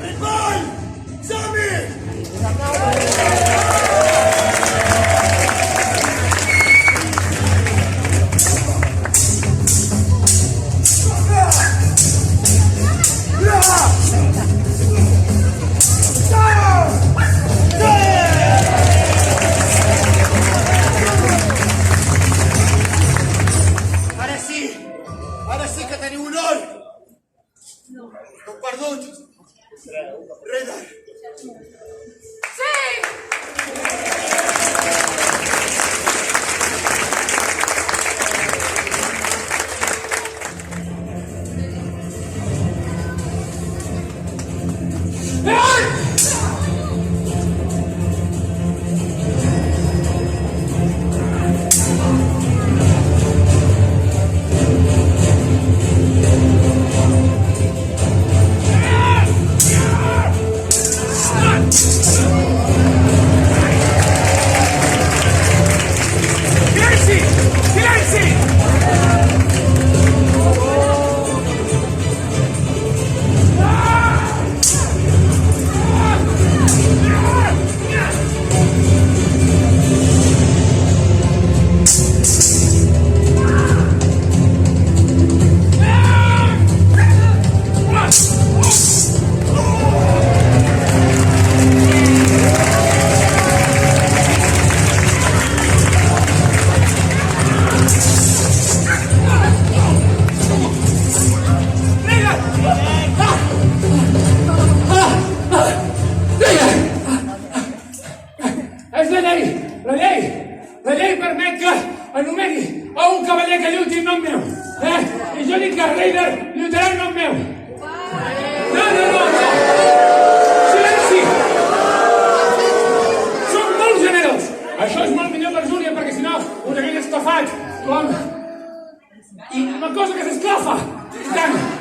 البال سامي Ara sí que teniu honor! Perdut! Reda! Sí! És la llei! La llei! La llei permet que anomeni a un cavaller que lluiti en nom meu! I jo dic que Raider lluitarà en nom meu! No! Silenci! Som molt generós! Això és molt millor per Júlia, perquè si no us hagués esclafat com... I una cosa que s'esclafa! I tant!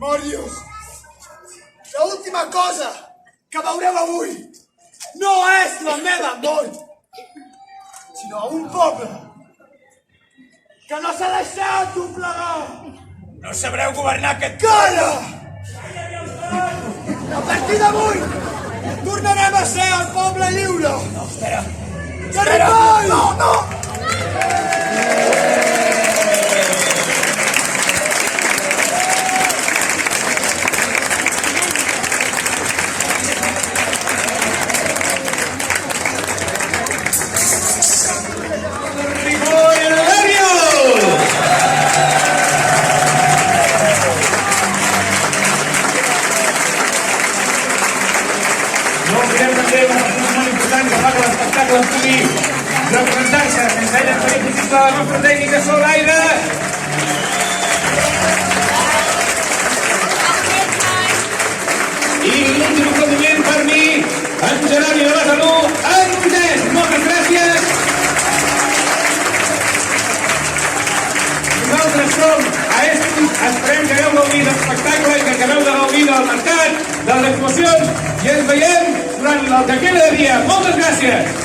Mòrios! L'última cosa que veureu avui no és la meva mort, sinó un poble que no s'ha deixat doblegar. No sabreu governar aquest... Calla! A partir d'avui tornarem a ser el poble lliure. No, espera. Cariball! No, no! Representant-se, ens deien per impossible la nostra tècnica sobre l'aire. I l'últim aplaudiment per mi, en Jeroni de Besalú, en Moisès. Moltes gràcies. Nosaltres som a Estus, esperem que hagueu gaudit de l'espectacle i que acabeu de gaudir del mercat, de les actuacions, i ens veiem durant el que queda de dia. Moltes gràcies.